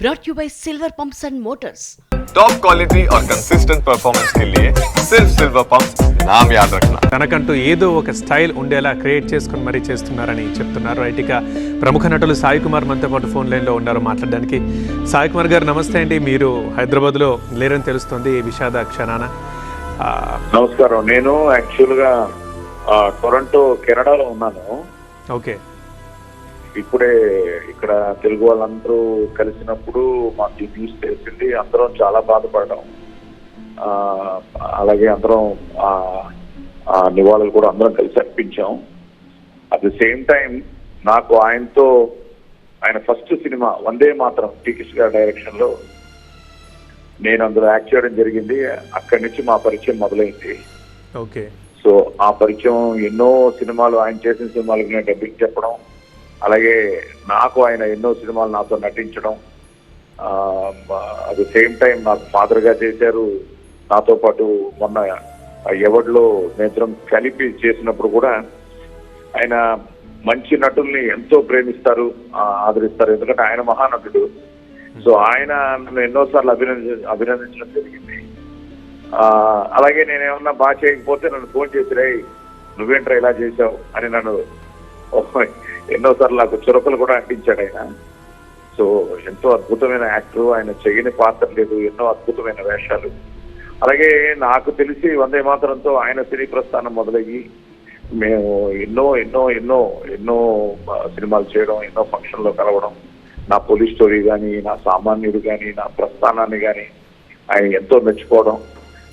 brought you by Silver Pumps and Motors. Top quality और consistent performance के लिए सिर्फ सिल्वर पंप्स नाम याद रखना. తనకంటూ ఏదో ఒక స్టైల్ ఉండేలా క్రియేట్ చేసుకుని మరీ చేస్తున్నారని చెప్తున్నారు. రైట్, ఇక ప్రముఖ నటులు సాయి కుమార్ మనతో పాటు ఫోన్ లైన్లో ఉన్నారు మాట్లాడడానికి. సాయి కుమార్ గారు నమస్తే అండి. మీరు హైదరాబాద్లో లేరని తెలుస్తుంది ఈ విషాద క్షణాన. నమస్కారం. నేను యాక్చువల్గా టొరంటో కెనడాలో ఉన్నాను. ఓకే. ఇప్పుడే ఇక్కడ తెలుగు వాళ్ళందరూ కలిసినప్పుడు మాకు న్యూస్ తెలిసింది. అందరం చాలా బాధపడ్డాం. అలాగే అందరం నివాళులు కూడా అందరం కలిసి అర్పించాం. అట్ ది సేమ్ టైం నాకు ఆయన ఫస్ట్ సినిమా వందే మాతరం టీకిష్ గారి డైరెక్షన్ లో నేను అందులో యాక్ట్ చేయడం జరిగింది. అక్కడి నుంచి మా పరిచయం మొదలైంది. ఓకే. సో ఆ పరిచయం ఎన్నో సినిమాలు, ఆయన చేసిన సినిమాలకు నేను డబ్బింగ్ చెప్పడం, అలాగే నాకు ఆయన ఎన్నో సినిమాలు నాతో నటించడం, అట్ ద సేమ్ టైం నాకు ఫాదర్గా చేశారు. నాతో పాటు మొన్న ఎవరిలో నేత్రం కలిపి చేసినప్పుడు కూడా ఆయన మంచి నటుల్ని ఎంతో ప్రేమిస్తారు, ఆదరిస్తారు. ఎందుకంటే ఆయన మహానటుడు. సో ఆయన నన్ను ఎన్నోసార్లు అభినందించడం జరిగింది. అలాగే నేనేమన్నా బాగా చేయకపోతే నన్ను ఫోన్ చేసి, రే నువ్వేంట్రా ఇలా చేసావు అని నన్ను ఎన్నోసార్లు నాకు చురకలు కూడా అంటించాడు ఆయన. సో ఎంతో అద్భుతమైన యాక్టర్. ఆయన చేయని పాత్ర లేదు, ఎన్నో అద్భుతమైన వేషాలు. అలాగే నాకు తెలిసి వందే మాతరంతో ఆయన సినీ ప్రస్థానం మొదలయ్యి మేము ఎన్నో ఎన్నో ఎన్నో ఎన్నో సినిమాలు చేయడం, ఎన్నో ఫంక్షన్లో కలవడం, నా పోలీస్ స్టోరీ కానీ, నా సామాన్యుడు కానీ, నా ప్రస్థానాన్ని కానీ ఆయన ఎంతో మెచ్చుకోవడం.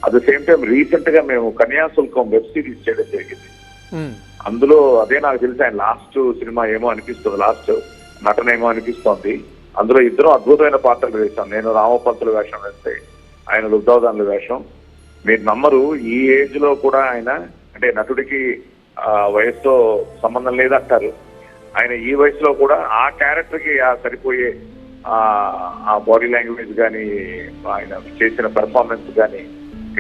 At the same time recent గా మేము కన్యాశుల్కం వెబ్ సిరీస్ చేయడం జరిగింది. అందులో అదే నాకు తెలిసి ఆయన లాస్ట్ సినిమా ఏమో అనిపిస్తుంది, లాస్ట్ నటన ఏమో అనిపిస్తోంది. అందులో ఇద్దరు అద్భుతమైన పాత్రలు వేశాం. నేను రామపంతుల వేషం వేస్తే ఆయన లుబ్దావదానుల వేషం. మీరు నమ్మరు, ఈ ఏజ్ లో కూడా ఆయన, అంటే నటుడికి వయసుతో సంబంధం లేదంటారు, ఆయన ఈ వయసులో కూడా ఆ క్యారెక్టర్ కి సరిపోయే ఆ బాడీ లాంగ్వేజ్ కానీ, ఆయన చేసిన పెర్ఫార్మెన్స్ కానీ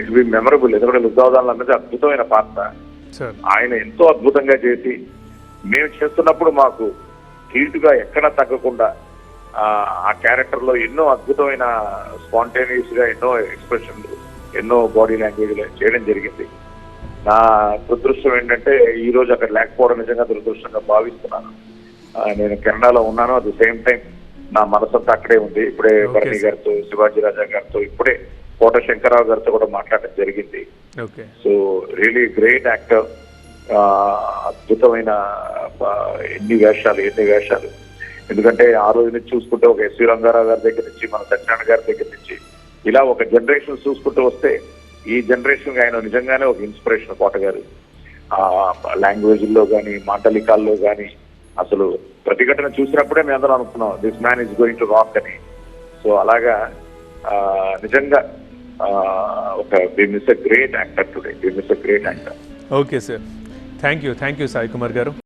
ఇట్ బి మెమరబుల్. ఎందుకంటే లుబ్దావదానులు అన్నది అద్భుతమైన పాత్ర. ఆయన ఎంతో అద్భుతంగా చేసి మేము చేస్తున్నప్పుడు మాకు ధీటుగా ఎక్కడా తగ్గకుండా ఆ క్యారెక్టర్ లో ఎన్నో అద్భుతమైన స్పాంటేనియస్ గా ఎన్నో ఎక్స్ప్రెషన్లు, ఎన్నో బాడీ లాంగ్వేజ్ చేయడం జరిగింది. నా దురదృష్టం ఏంటంటే ఈ రోజు అక్కడ లేకపోవడం నిజంగా దురదృష్టంగా భావిస్తున్నాను. నేను కెనడాలో ఉన్నాను. అట్ ది సేమ్ టైం నా మనసంతా అక్కడే ఉంది. ఇప్పుడే భరణి గారితో, శివాజీ రాజా గారితో, ఇప్పుడే కోట శంకరరావు గారితో కూడా మాట్లాడడం జరిగింది. So really great actor. అద్భుతమైన ఎన్ని వేషాలు. ఎందుకంటే ఆ రోజు నుంచి చూసుకుంటే ఒక ఎస్వి రంగారావు గారి దగ్గర నుంచి, మన సత్యనారాయణ గారి దగ్గర నుంచి ఇలా ఒక జనరేషన్ చూసుకుంటూ వస్తే ఈ జనరేషన్ ఆయన నిజంగానే ఒక ఇన్స్పిరేషన్. కోట గారు లాంగ్వేజ్ లో కానీ, మాండలికాల్లో కానీ అసలు ప్రతిఘటన చూసినప్పుడే మేము అందరం అనుకున్నాం this man is going to rock అని. సో అలాగా నిజంగా we miss a great actor today. We miss a great actor. Okay sir, thank you Sai Kumar గారు.